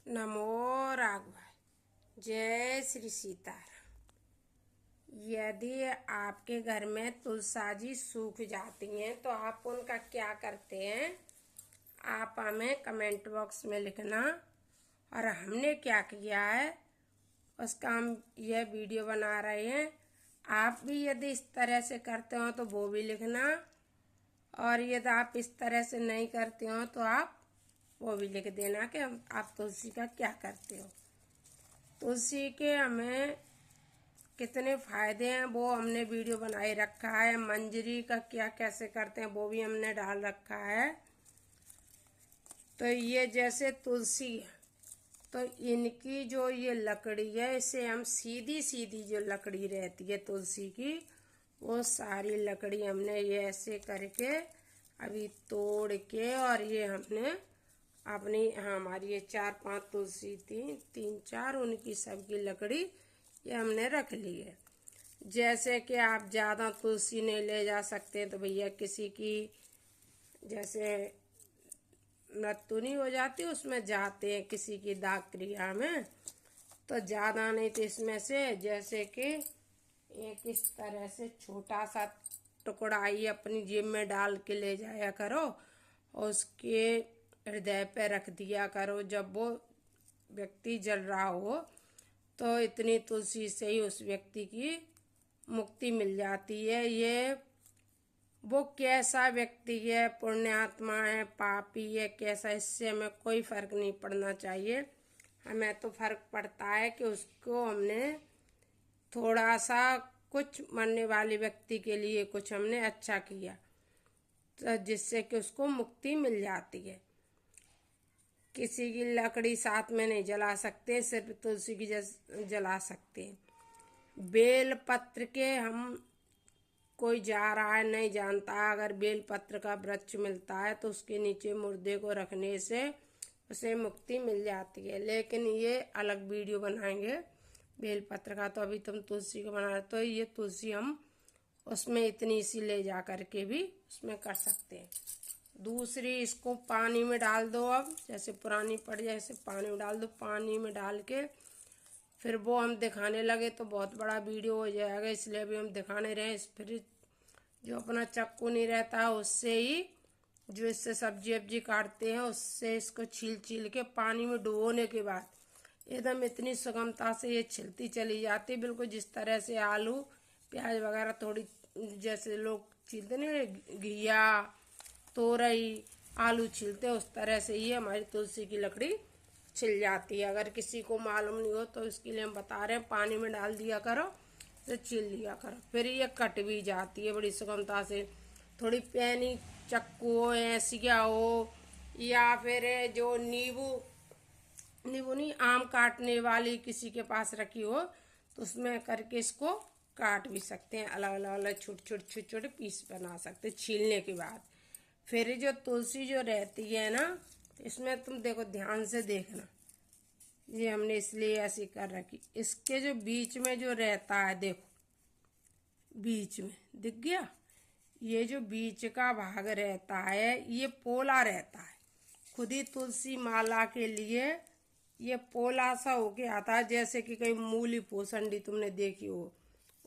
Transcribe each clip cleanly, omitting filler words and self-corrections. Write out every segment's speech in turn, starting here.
नमो राघवाय। जय श्री सीताराम। यदि आपके घर में तुलसाजी सूख जाती हैं तो आप उनका क्या करते हैं, आप हमें कमेंट बॉक्स में लिखना। और हमने क्या किया है उसका हम यह वीडियो बना रहे हैं। आप भी यदि इस तरह से करते हो तो वो भी लिखना, और यदि आप इस तरह से नहीं करते हो तो आप वो भी लिख देना कि आप तुलसी का क्या करते हो। तुलसी के हमें कितने फायदे हैं वो हमने वीडियो बनाए रखा है। मंजरी का क्या कैसे करते हैं वो भी हमने डाल रखा है। तो ये जैसे तुलसी है तो इनकी जो ये लकड़ी है, इसे हम सीधी सीधी जो लकड़ी रहती है तुलसी की, वो सारी लकड़ी हमने ये ऐसे करके अभी तोड़ के, और ये हमने अपनी हमारी ये 4-5 तुलसी थी, 3-4, उनकी सबकी लकड़ी ये हमने रख ली है। जैसे कि आप ज़्यादा तुलसी नहीं ले जा सकते तो भैया किसी की जैसे मृत्यु नहीं हो जाती उसमें जाते हैं किसी की दाह क्रिया में, तो ज़्यादा नहीं तो इसमें से जैसे कि एक इस तरह से छोटा सा टुकड़ा ही अपनी जेब में डाल के ले जाया करो और उसके हृदय पे रख दिया करो। जब वो व्यक्ति जल रहा हो तो इतनी तुलसी से ही उस व्यक्ति की मुक्ति मिल जाती है। ये वो कैसा व्यक्ति है, पुण्यात्मा है, पापी है, कैसा, इससे हमें कोई फर्क नहीं पड़ना चाहिए। हमें तो फर्क पड़ता है कि उसको हमने थोड़ा सा कुछ मरने वाले व्यक्ति के लिए कुछ हमने अच्छा किया, तो जिससे कि उसको मुक्ति मिल जाती है। किसी की लकड़ी साथ में नहीं जला सकते, सिर्फ तुलसी की जला सकते हैं। बेल पत्र के हम कोई जा रहा है नहीं जानता, अगर बेल पत्र का वृक्ष मिलता है तो उसके नीचे मुर्दे को रखने से उसे मुक्ति मिल जाती है। लेकिन ये अलग वीडियो बनाएंगे बेल पत्र का, तो अभी तुम तुलसी का बना रहे तो ये तुलसी हम उसमें इतनी सी ले जा करके भी उसमें कर सकते हैं। दूसरी, इसको पानी में डाल दो। अब जैसे पुरानी पड़ जाए ऐसे पानी में डाल दो। पानी में डाल के फिर वो हम दिखाने लगे तो बहुत बड़ा वीडियो हो जाएगा, इसलिए भी हम दिखाने रहे। फिर जो अपना चाकू नहीं रहता उससे ही, जो इससे सब्जी वब्जी काटते हैं उससे इसको छील छील के पानी में डुबोने के बाद एकदम इतनी सुगमता से ये छिलती चली जाती, बिल्कुल जिस तरह से आलू प्याज वगैरह थोड़ी जैसे लोग छीलते नहीं, घिया तोरई आलू छीलते उस तरह से ये हमारी तुलसी की लकड़ी छिल जाती है। अगर किसी को मालूम नहीं हो तो इसके लिए हम बता रहे हैं, पानी में डाल दिया करो तो छील लिया करो, फिर ये कट भी जाती है बड़ी सुगमता से। थोड़ी पैनी चक्कू हो, ऐसिया हो, या फिर जो नींबू नहीं, आम काटने वाली किसी के पास रखी हो तो उसमें करके इसको काट भी सकते हैं। अलग अलग अलग छोटे छोटे छोटे छोटे पीस बना सकते हैं छीलने के बाद। फिर जो तुलसी जो रहती है ना, इसमें तुम देखो ध्यान से देखना, ये हमने इसलिए ऐसी कर रखी। इसके जो बीच में जो रहता है, देखो बीच में दिख गया, ये जो बीच का भाग रहता है ये पोला रहता है। खुद ही तुलसी माला के लिए ये पोला सा होके आता है, जैसे कि कहीं मूली पोसंडी तुमने देखी हो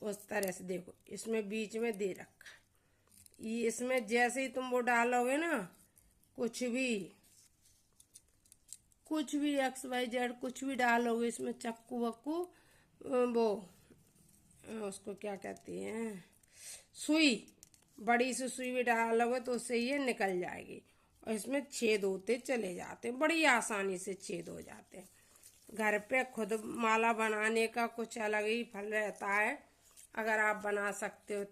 उस तरह से। देखो इसमें बीच में दे रखा है। ये इसमें जैसे ही तुम वो डालोगे ना, कुछ भी XYZ कुछ भी डालोगे इसमें, चक्कू वक्कू, वो उसको क्या कहती हैं, सुई, बड़ी सी सुई भी डालोगे तो उससे ये निकल जाएगी। और इसमें छेद होते चले जाते हैं, बड़ी आसानी से छेद हो जाते हैं। घर पे खुद माला बनाने का कुछ अलग ही फल रहता है, अगर आप बना सकते हो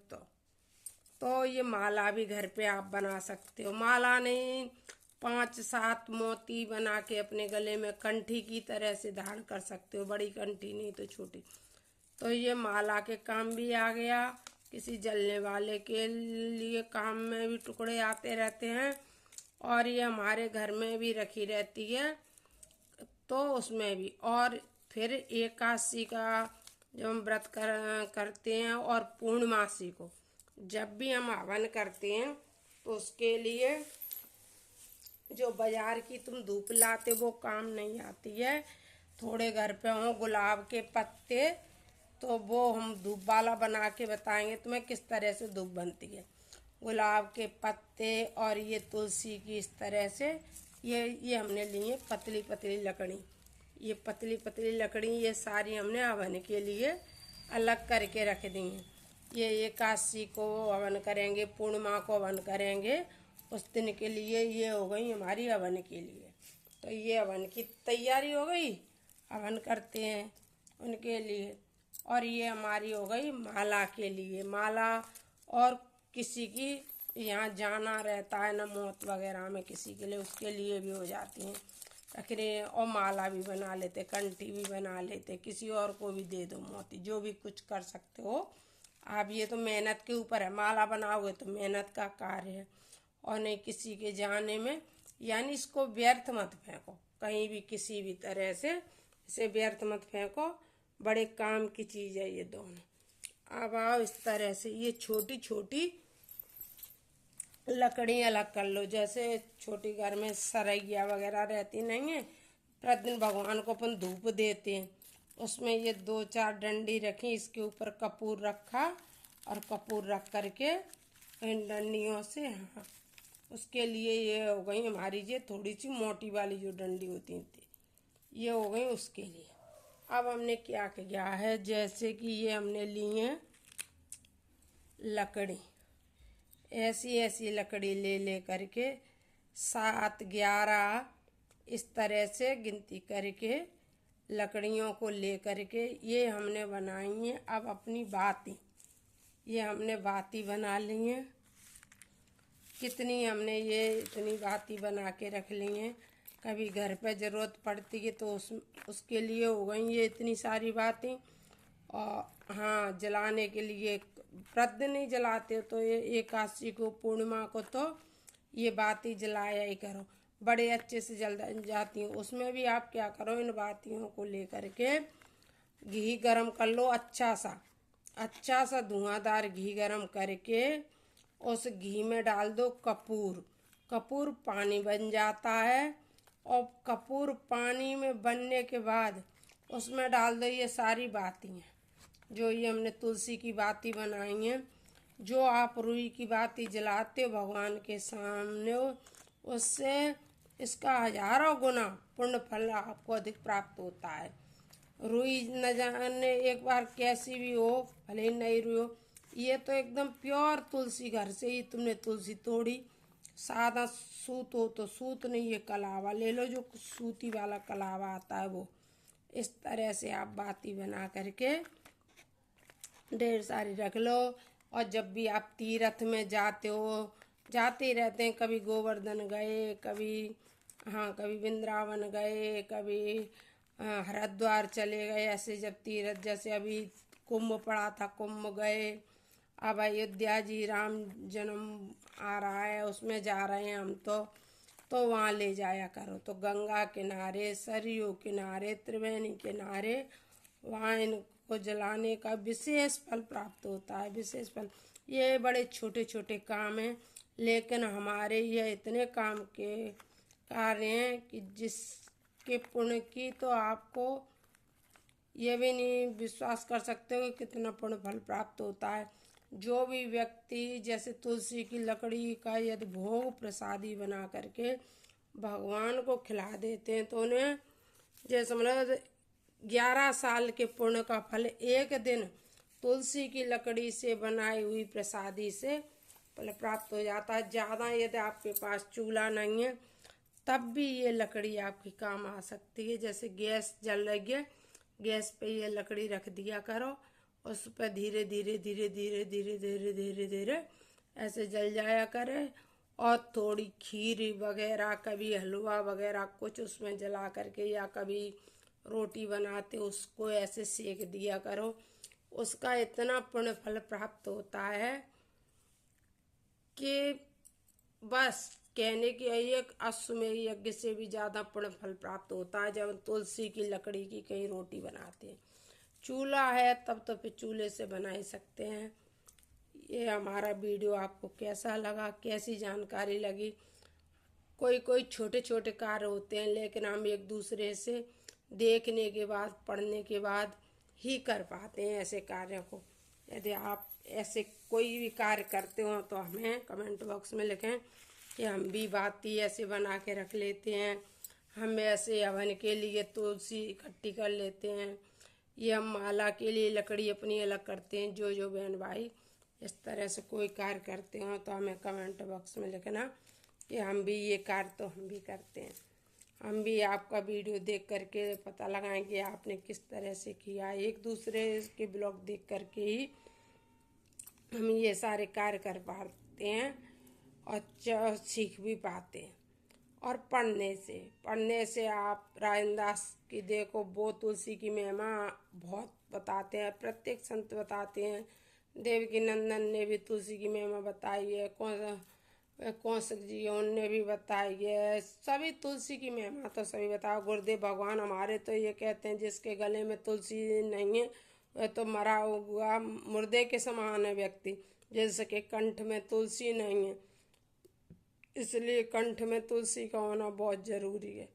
तो ये माला भी घर पे आप बना सकते हो। माला नहीं, 5-7 मोती बना के अपने गले में कंठी की तरह से धारण कर सकते हो, बड़ी कंठी नहीं तो छोटी। तो ये माला के काम भी आ गया। किसी जलने वाले के लिए काम में भी टुकड़े आते रहते हैं, और ये हमारे घर में भी रखी रहती है तो उसमें भी। और फिर एकादशी का जब हम व्रत करते हैं और पूर्णमासी को जब भी हम हवन करते हैं तो उसके लिए जो बाजार की तुम धूप लाते वो काम नहीं आती है। थोड़े घर पे हो गुलाब के पत्ते, तो वो हम धूप वाला बना के बताएंगे तुम्हें किस तरह से धूप बनती है। गुलाब के पत्ते और ये तुलसी की इस तरह से ये हमने ली है पतली पतली लकड़ी। ये पतली पतली लकड़ी ये सारी हमने हवन के लिए अलग करके रख दी हैं। ये एकादशी को हवन करेंगे, पूर्णिमा को हवन करेंगे, उस दिन के लिए ये हो गई हमारी हवन के लिए। तो ये हवन की तैयारी हो गई, हवन करते हैं उनके लिए। और ये हमारी हो गई माला के लिए। माला और किसी की यहाँ जाना रहता है ना मौत वगैरह में किसी के लिए, उसके लिए भी हो जाती हैं रख रहे हैं। और माला भी बना लेते, कंठी भी बना लेते, किसी और को भी दे दो मोती, जो भी कुछ कर सकते हो आप। ये तो मेहनत के ऊपर है, माला बनाओगे तो मेहनत का कार्य है और नहीं किसी के जाने में। यानी इसको व्यर्थ मत फेंको कहीं भी, किसी भी तरह से इसे व्यर्थ मत फेंको, बड़े काम की चीज़ है ये दोनों। अब आओ इस तरह से ये छोटी छोटी लकड़ी अलग कर लो। जैसे छोटी घर में सरैया वगैरह रहती नहीं है, प्रतिदिन भगवान को अपन धूप देते हैं, उसमें ये 2-4 डंडी रखी, इसके ऊपर कपूर रखा और कपूर रख करके इन डंडियों से, हाँ उसके लिए ये हो गई हमारी ये थोड़ी सी मोटी वाली जो डंडी होती थी, ये हो गई उसके लिए। अब हमने क्या किया है, जैसे कि ये हमने ली है लकड़ी, ऐसी ऐसी लकड़ी ले करके 7-11 इस तरह से गिनती करके लकड़ियों को ले करके ये हमने बनाई है। अब अपनी बाती, ये हमने बाती बना ली है। कितनी हमने ये इतनी बाती बना के रख ली हैं, कभी घर पे ज़रूरत पड़ती है तो उसके लिए हो गई ये इतनी सारी बातें। और हाँ जलाने के लिए प्रतिदिन नहीं जलाते हो तो ये एकादशी को पूर्णिमा को तो ये बाती जलाया ही करो, बड़े अच्छे से जल जाती हैं। उसमें भी आप क्या करो, इन बातियों को लेकर के घी गरम कर लो, अच्छा सा धुआंधार घी गरम करके उस घी में डाल दो कपूर। कपूर पानी बन जाता है और कपूर पानी में बनने के बाद उसमें डाल दो ये सारी बातियाँ, जो ये हमने तुलसी की बाती बनाई हैं। जो आप रुई की बाती जलाते हो भगवान के सामने, उससे इसका 1000 गुना पुण्य फल आपको अधिक प्राप्त होता है। रुई न जाने एक बार कैसी भी हो, भले ही नहीं रुई हो, ये तो एकदम प्योर तुलसी, घर से ही तुमने तुलसी तोड़ी। सादा सूत हो तो सूत नहीं, ये कलावा ले लो, जो सूती वाला कलावा आता है वो। इस तरह से आप बाती बना करके ढेर सारी रख लो। और जब भी आप तीर्थ में जाते हो, जाते ही रहते हैं, कभी गोवर्धन गए, कभी वृंदावन गए, कभी हरिद्वार चले गए, ऐसे जब तीर्थ, जैसे अभी कुंभ पड़ा था कुंभ गए, अब अयोध्या जी राम जन्म आ रहा है उसमें जा रहे हैं हम तो वहाँ ले जाया करो। तो गंगा किनारे, सरयू किनारे, त्रिवेणी किनारे, वहाँ इनको जलाने का विशेष फल प्राप्त होता है, विशेष फल। ये बड़े छोटे छोटे काम हैं, लेकिन हमारे ये इतने काम के कार्य हैं कि जिसके पुण्य की तो आपको ये भी नहीं विश्वास कर सकते हो कि कितना पुण्य फल प्राप्त होता है। जो भी व्यक्ति जैसे तुलसी की लकड़ी का यदि भोग प्रसादी बना करके भगवान को खिला देते हैं तो उन्हें जैसे मतलब 11 साल के पुण्य का फल एक दिन तुलसी की लकड़ी से बनाई हुई प्रसादी से फल प्राप्त हो जाता है। ज़्यादा यदि आपके पास चूल्हा नहीं है तब भी ये लकड़ी आपकी काम आ सकती है। जैसे गैस जल रही है, गैस पे ये लकड़ी रख दिया करो, उस पर धीरे धीरे धीरे धीरे धीरे धीरे धीरे धीरे ऐसे जल जाया करे। और थोड़ी खीर वगैरह, कभी हलवा वगैरह कुछ उसमें जला करके, या कभी रोटी बनाते उसको ऐसे सेक दिया करो। उसका इतना पुण्य फल प्राप्त होता है कि बस कहने की एक अश्वमेध यज्ञ से भी ज़्यादा पुण्य फल प्राप्त होता है जब तुलसी की लकड़ी की कहीं रोटी बनाते हैं। चूल्हा है तब तो फिर चूल्हे से बना ही सकते हैं। ये हमारा वीडियो आपको कैसा लगा, कैसी जानकारी लगी, कोई कोई छोटे छोटे कार्य होते हैं, लेकिन हम एक दूसरे से देखने के बाद, पढ़ने के बाद ही कर पाते हैं ऐसे कार्यों को। यदि आप ऐसे कोई भी कार्य करते हो तो हमें कमेंट बॉक्स में लिखें कि हम भी बाती ऐसे बना के रख लेते हैं, हम ऐसे हवन के लिए तुलसी इकट्ठी कर लेते हैं, ये हम माला के लिए लकड़ी अपनी अलग करते हैं। जो बहन भाई इस तरह से कोई कार्य करते हो तो हमें कमेंट बॉक्स में लिखना कि हम भी ये कार्य तो हम भी करते हैं। हम भी आपका वीडियो देख करके पता लगाएंगे आपने किस तरह से किया। एक दूसरे के ब्लॉग देख करके ही हम ये सारे कार्य कर पाते हैं और सीख भी पाते हैं। और पढ़ने से आप राजन दास की देखो, वो तुलसी की महिमा बहुत बताते हैं, प्रत्येक संत बताते हैं। देवकी नंदन ने भी तुलसी की महिमा बताई है, कौशिक जी उनने भी बताई है। सभी तुलसी की महिमा तो सभी बताओ। गुरुदेव भगवान हमारे तो ये कहते हैं जिसके गले में तुलसी नहीं है वह तो मरा हुआ मुर्दे के समान है व्यक्ति, जिसके कंठ में तुलसी नहीं है। इसलिए कंठ में तुलसी का होना बहुत ज़रूरी है।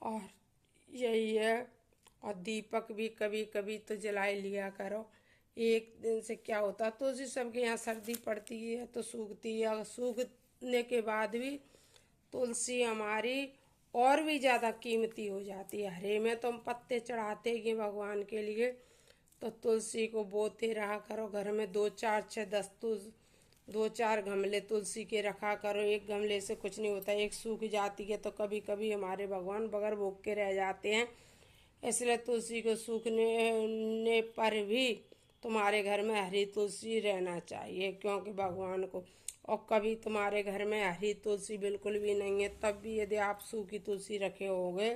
और यही है। और दीपक भी कभी कभी तो जला लिया करो। एक दिन से क्या होता, तुलसी सबके यहाँ सर्दी पड़ती है तो सूखती है, और सूखने के बाद भी तुलसी हमारी और भी ज़्यादा कीमती हो जाती है। हरे में तो हम पत्ते चढ़ाते ही भगवान के लिए, तो तुलसी को बोते रहा करो। घर में 2 4 6 10 2 4 गमले तुलसी के रखा करो। एक गमले से कुछ नहीं होता, एक सूख जाती है तो कभी कभी हमारे भगवान बगैर भोग के रह जाते हैं। इसलिए तुलसी को सूखने पर भी तुम्हारे घर में हरी तुलसी रहना चाहिए, क्योंकि भगवान को। और कभी तुम्हारे घर में हरी तुलसी बिल्कुल भी नहीं है, तब भी यदि आप सूखी तुलसी रखे होगे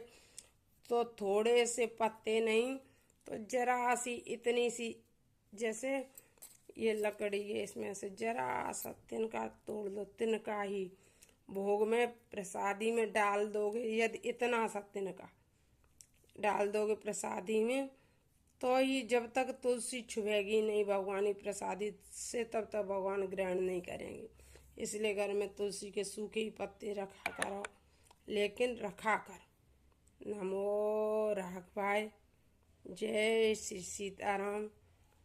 तो थोड़े से पत्ते नहीं तो जरा सी, इतनी सी, जैसे ये लकड़ी है, इसमें से जरा सा तिनका तोड़ दो, तिनका ही भोग में प्रसादी में डाल दोगे। यदि इतना सा तिनका डाल दोगे प्रसादी में, तो ही जब तक तुलसी छुएगी नहीं भगवानी प्रसादी से, तब तक भगवान ग्रहण नहीं करेंगे। इसलिए घर में तुलसी के सूखे ही पत्ते रखा करो, लेकिन रखा कर। नमो राघ भाई। जय श्री सीताराम,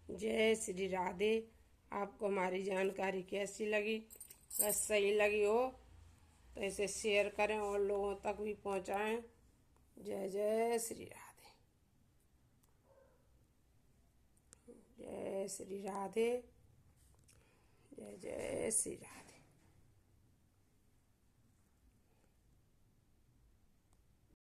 जय श्री राधे। आपको हमारी जानकारी कैसी लगी? अगर सही लगी हो तो इसे शेयर करें और लोगों तक भी पहुंचाएं। जय जय श्री राधे, जय श्री राधे, जय जय श्री राधे।